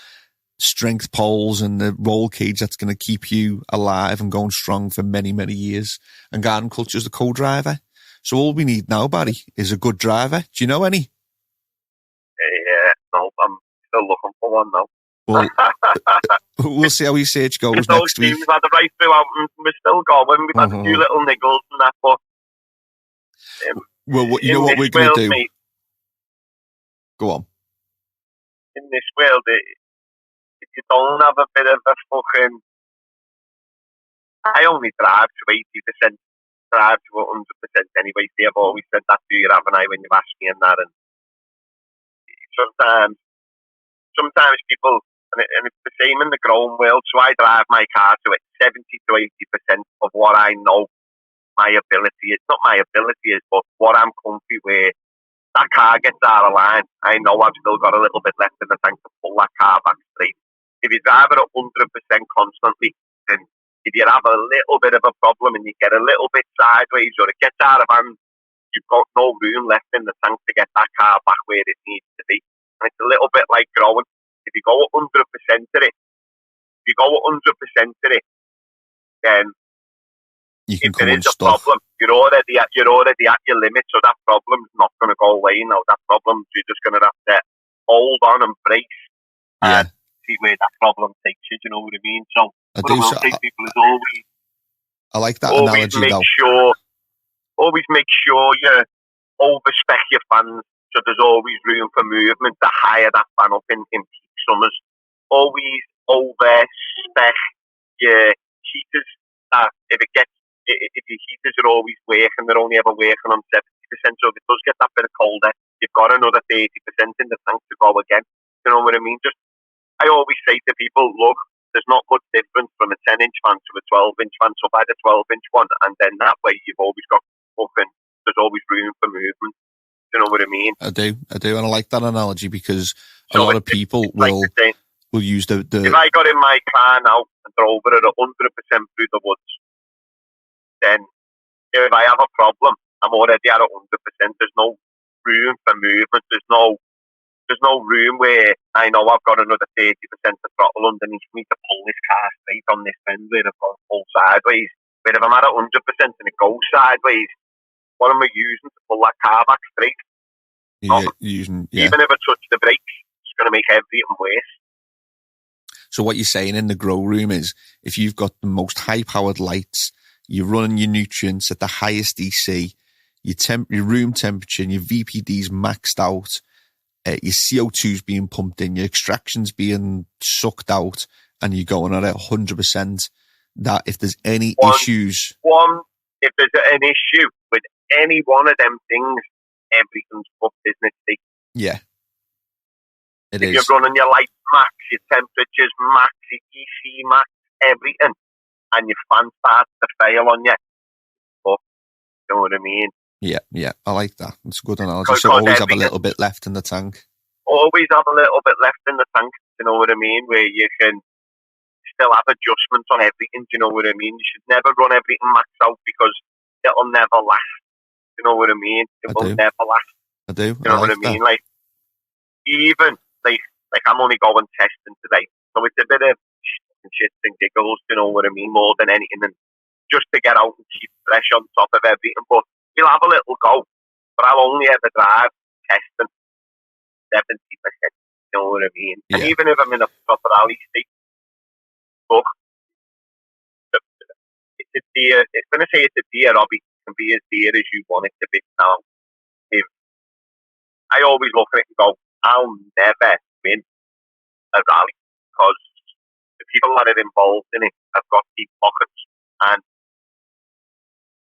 strength poles and the roll cage that's going to keep you alive and going strong for many, many years. And Garden Culture is the co-driver. So all we need now, Barry, is a good driver. Do you know any? Yeah, no, I'm still looking for one now. Well, we'll see how his search goes next week. We've had the right throughout and we're still going. We've had a few little niggles and that, but well, you know what we're going to do? Mate, go on. In this world, if you don't have a bit of a fucking... I only drive to 80%, drive to 100% anyway. See, I've always said that to you, haven't I, when you've asked me and that. And sometimes people... And it's the same in the growing world. So I drive my car to it 70 to 80% of what I know my ability is. Not my ability is, but what I'm comfy with. That car gets out of line. I know I've still got a little bit left in the tank to pull that car back straight. If you drive it at 100% constantly, then if you have a little bit of a problem and you get a little bit sideways or it gets out of hand, you've got no room left in the tank to get that car back where it needs to be. And it's a little bit like growing. If you go 100% to it, then you can if there is a stuff. problem, you're already at your limit, so that problem's not going to go away now. That problem, you're just going to have to hold on and brace and see where that problem takes you. Do you know what I mean? So what I will say to people is always, I like that analogy though. Always make sure you overspec your fans, so there's always room for movement to higher that fan up in peak summers. Always overspec your heaters. If your heaters are always working, they're only ever working on 70%. So if it does get that bit colder, you've got another 30% in the tank to go again. You know what I mean? I always say to people, look, there's not much difference from a 10-inch fan to a 12-inch fan. So buy the 12-inch one, and then that way you've always got movement. There's always room for movement. You know what I mean? I do, and I like that analogy because a lot of people will use the. If I got in my car now and drove it at 100% through the woods, then if I have a problem, I'm already at 100%. There's no room for movement. There's no room where I know I've got another 30% of throttle underneath me to pull this car straight on this bend where I've got to pull sideways. But if I'm at 100% and it goes sideways, what am I using to pull that car back straight? Even if I touch the brakes, it's going to make everything worse. So what you're saying in the grow room is, if you've got the most high-powered lights, you're running your nutrients at the highest EC, your room temperature and your VPD's maxed out, your CO2's being pumped in, your extraction's being sucked out, and you're going at it 100%, that if there's any issues... If there's an issue with any one of them things, everything's up business. Yeah. If you're running your lights max, your temperatures max, your EC max, everything, and your fan starts to fail on you, you know what I mean? Yeah, I like that. It's a good analogy. So always have a little bit left in the tank. Always have a little bit left in the tank, you know what I mean? Where you can still have adjustments on everything, you know what I mean? You should never run everything maxed out because it'll never last. You know what I mean? It will never last. I do. You know what I mean? Like, even, like I'm only going testing today, so it's a bit of shits and giggles, you know what I mean, more than anything, and just to get out and keep fresh on top of everything. But you'll have a little go, but I'll only ever drive testing 70%, you know what I mean? Yeah. And even if I'm in a proper rally state, look, it's a deer, when I say it's a deer hobby, it can be as dear as you want it to be now. If I always look at it and go, I'll never win a rally because the people that are involved in it have got deep pockets, and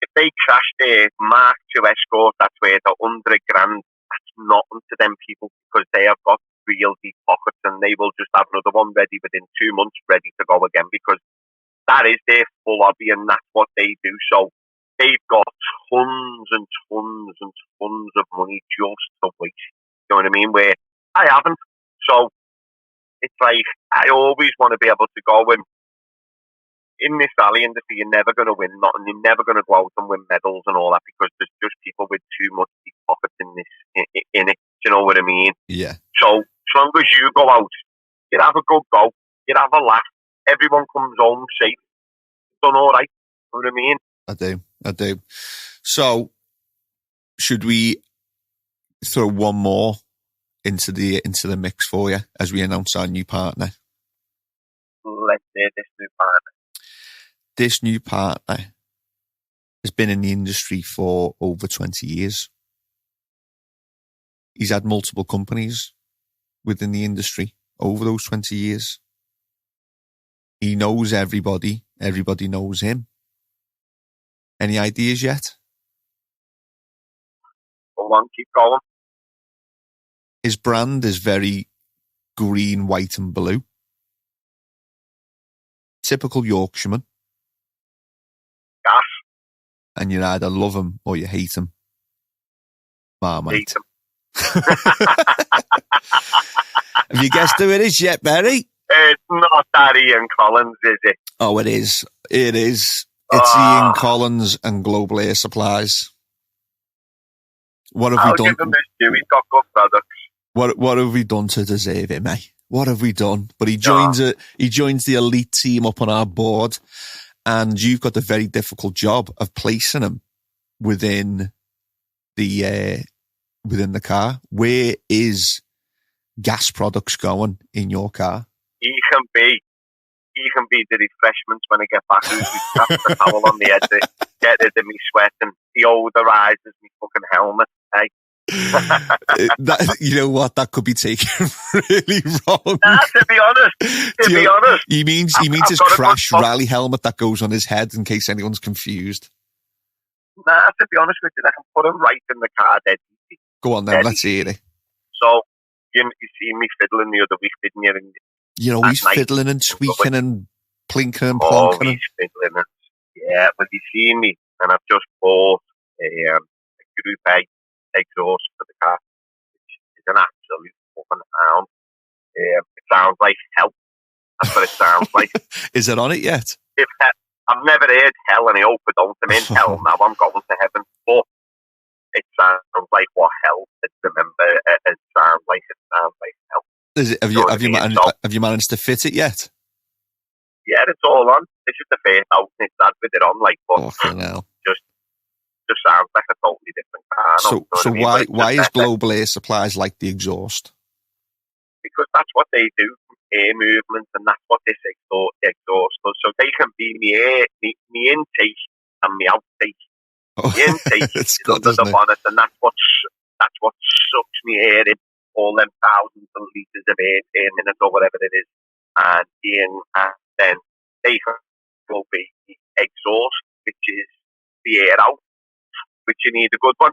if they crash their Mark II Escort that's worth $100,000, that's nothing to them people because they have got real deep pockets, and they will just have another one ready within 2 months, ready to go again, because that is their full hobby and that's what they do. So they've got tons and tons and tons of money just to waste. You know what I mean? Where I haven't. So it's like, I always want to be able to go and in this rally industry, you're never going to win nothing. You're never going to go out and win medals and all that because there's just people with too much deep pockets in it. Do you know what I mean? Yeah. So as long as you go out, you have a good go, you have a laugh, everyone comes home safe, done all right. You know what I mean? I do. So should we throw one more into the mix for you as we announce our new partner? Let's say this new partner. This new partner has been in the industry for over 20 years. He's had multiple companies within the industry over those 20 years. He knows everybody. Everybody knows him. Any ideas yet? Go on, keep going. His brand is very green, white and blue. Typical Yorkshireman. Gas. And you either love him or you hate him. Marmite. Hate him. Have you guessed who it is yet, Barry? It's not that Ian Collins, is it? Oh, it is. It is. It's Ian Collins and Global Air Supplies. What have we done? Give him his due. He's got good products. What have we done to deserve him, mate? What have we done? But he joins the elite team up on our board, and you've got the very difficult job of placing him within the car. Where is gas products going in your car? He can be the refreshments when I get back. He straps the towel on the head to get rid of me sweat and deodorizes me fucking helmet. Hey. You know what? That could be taken really wrong. Nah, to be honest. He means his crash rally helmet that goes on his head in case anyone's confused. Nah, to be honest with you, I can put him right in the car dead easy. Go on then, let's hear it. So, you see me fiddling the other week, didn't you? And you know, he's fiddling and tweaking and plinking and plonking. Oh, he's fiddling and, yeah, but he's seen me, and I've just bought a Group A exhaust for the car, which is an absolute fucking hound. It sounds like hell. That's what it sounds like. Is it on it yet? I've never heard hell, and I hope I don't. I'm in hell now. I'm going to heaven. But it sounds like what hell is. Remember, it sounds like hell. Is it, have you managed to fit it yet? Yeah, it's all on. This is the first out it's had with it on, like, but just sounds like a totally different car. So why is Global Air Supplies like the exhaust? Because that's what they do, air movement, and that's what this exhaust does. So they can be the intake and the outtake. Oh, the intake is under the bonnet, and that's what sucks me air in, all them thousands of litres of air per minute or whatever it is, and then they will be the exhaust, which is the air out, which you need a good one.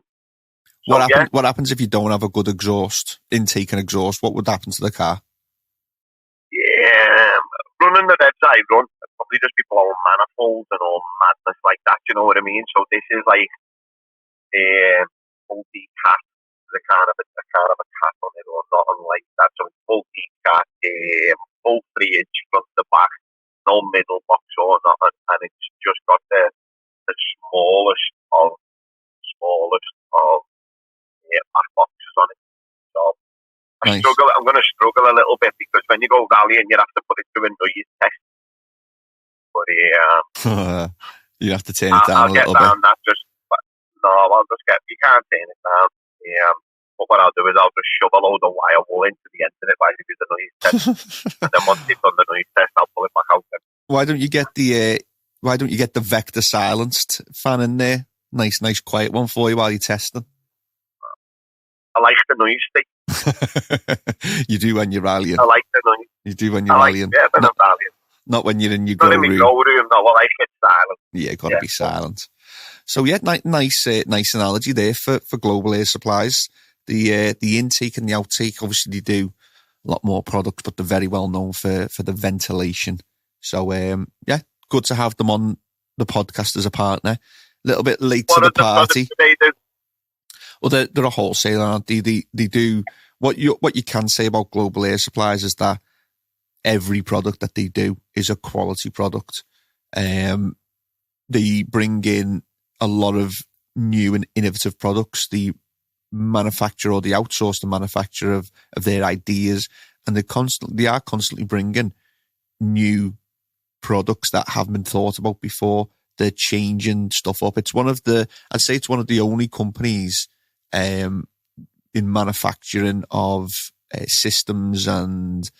What happens if you don't have a good exhaust, intake and exhaust? What would happen to the car? Yeah, running the revs I run, I'd probably just be blowing manifolds and all madness like that, you know what I mean? So this is like a multi-cat, the kind of a cat on it, or nothing like that. So it's multi-cat, full fridge front to back, no middle box or nothing, and it's just got the smallest of back boxes on it. So nice. I'm going to struggle a little bit because when you go rallying, you have to put it through a noise test. But you have to turn it down a little bit. You can't turn it down. But what I'll do is I'll just shove a load of wire wool into the end of it while you do the noise test, and then once it's done the noise test, I'll pull it back out. Why don't you get the Vector silenced fan in there? Nice quiet one for you while you're testing. I like the noise stick. You do when you're rallying. I like the noise. You do when you're rallying. Yeah, when I'm rallying. Not when you're in your go room. No, I like it silent. Yeah, got to be silent. So yeah, nice analogy there for Global Air Supplies. The intake and the outtake, obviously they do a lot more products, but they're very well known for the ventilation. So yeah, good to have them on the podcast as a partner. A little bit late to the party. They do? Well, they're a wholesaler, aren't they? They do what you can say about Global Air Supplies is that every product that they do is a quality product. They bring in a lot of new and innovative products. They manufacture or they outsource the manufacture of their ideas, and they are constantly bringing new products that haven't been thought about before. They're changing stuff up. I'd say it's one of the only companies in manufacturing of systems and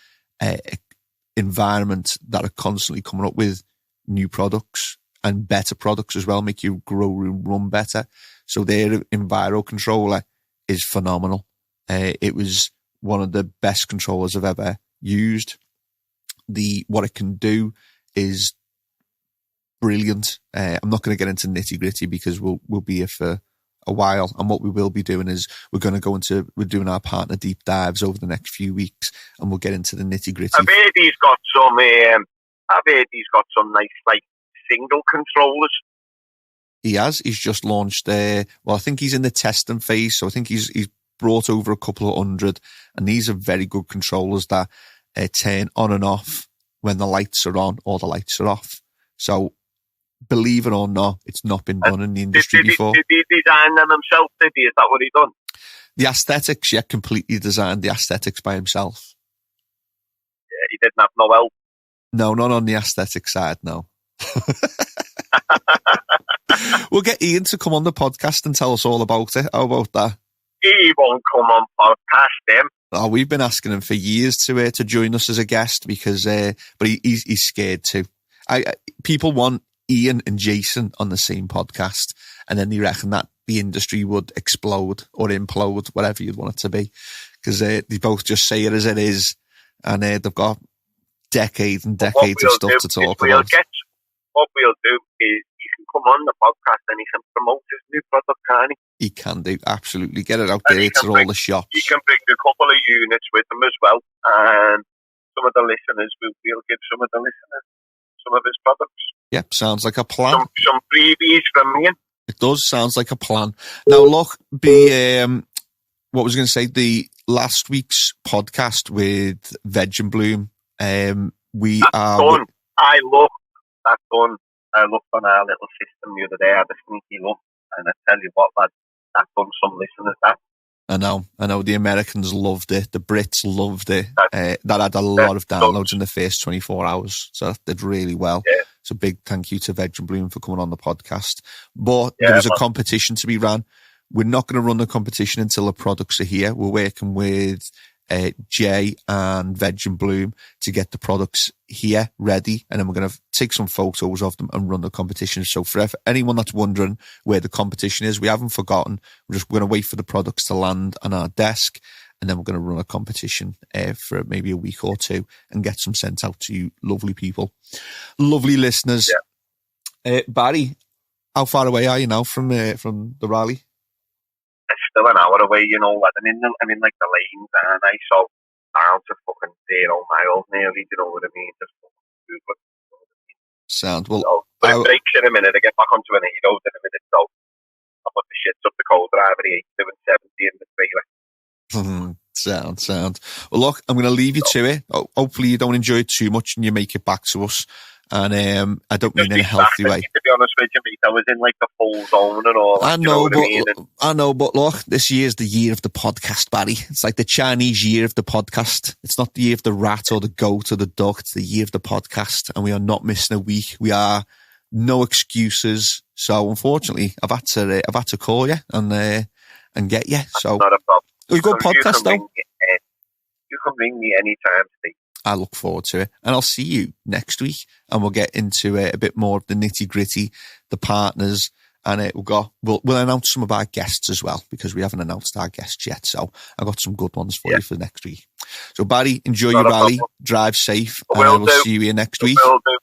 environment that are constantly coming up with new products and better products as well, make your grow room run better. So their Enviro controller is phenomenal. It was one of the best controllers I've ever used. What it can do is brilliant. I'm not going to get into nitty gritty because we'll be here for a while. And what we will be doing is we're doing our partner deep dives over the next few weeks, and we'll get into the nitty gritty. I've heard he's got some nice like single controllers. He has. He's just launched I think he's in the testing phase. So I think he's brought over a couple of 100, and these are very good controllers that turn on and off when the lights are on or the lights are off. So believe it or not, it's not been done in the industry before. Did he design them himself, did he? Is that what he done? The aesthetics, yeah, completely designed the aesthetics by himself. Yeah, he didn't have no help. No, not on the aesthetic side, no. We'll get Ian to come on the podcast and tell us all about it. How about that? He won't come on podcast him. Oh, we've been asking him for years to join us as a guest because, but he's scared too. People want Ian and Jason on the same podcast, and then they reckon that the industry would explode or implode, whatever you'd want it to be, because they both just say it as it is, and they've got decades and decades of stuff to talk about. What we'll do is you can come on the podcast and he can promote his new product, can't he? He can do, absolutely. Get it out there to all the shops. He can bring a couple of units with him as well, and some of the listeners, we'll give some of the listeners some of his products. Yep, sounds like a plan. Some freebies from me. It does, sounds like a plan. Now, look, what was I going to say? The last week's podcast with Veg and Bloom, we that's are... done. That's done. I looked on our little system the other day, I had a sneaky look, and I tell you what, lad, that's done some listeners, that. I know. The Americans loved it. The Brits loved it. That had a lot of downloads in the first 24 hours, so that did really well. Yeah. So big thank you to Veg and Bloom for coming on the podcast. But there was a competition to be ran. We're not going to run the competition until the products are here. We're working with Jay and Veg and Bloom to get the products here ready, and then we're going to take some photos of them and run the competition. So for anyone that's wondering where the competition is, we haven't forgotten. We're going to wait for the products to land on our desk, and then we're going to run a competition for maybe a week or two and get some sent out to you lovely people, lovely listeners. Barry, how far away are you now from the rally? It's still an hour away, you know. I'm in like the lanes, and I saw down to fucking 0 miles nearly. Do you know what I mean? Just Google. Sound well. So, but it breaks in a minute. I get back onto an 8 road in a minute, so I'll put the shits up the cold driver, the 8 and 70 in the trailer. Sound. Well, look, I'm going to leave you to it. Hopefully you don't enjoy it too much and you make it back to us. And I don't mean in a healthy way. To be honest with you, mate, I was in like the full zone and all. I know, but look, this year's the year of the podcast, Barry. It's like the Chinese year of the podcast. It's not the year of the rat or the goat or the dog. It's the year of the podcast, and we are not missing a week. We are no excuses. So unfortunately, I've had to call you and get you. So not a problem. We've got a podcast though. You can ring me anytime, Steve. I look forward to it. And I'll see you next week, and we'll get into a bit more of the nitty gritty, the partners, and we'll announce some of our guests as well, because we haven't announced our guests yet. So I've got some good ones for you for next week. So Barry, enjoy your rally, drive safe, and we'll see you here next week. Will do.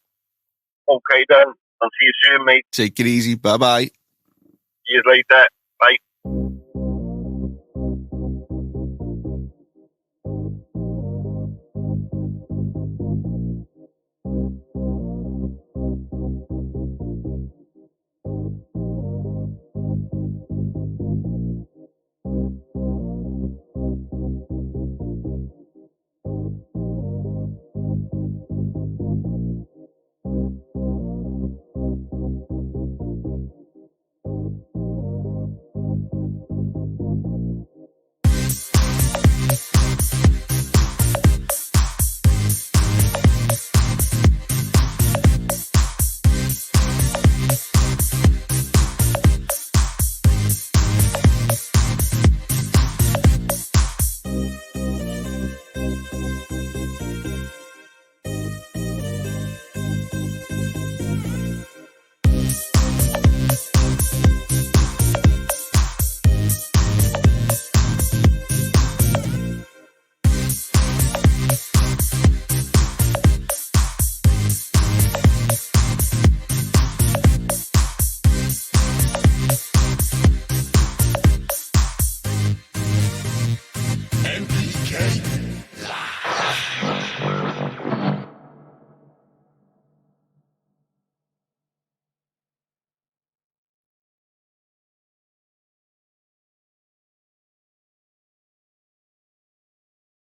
Okay then, I'll see you soon, mate. Take it easy. Bye-bye. See you later. Bye.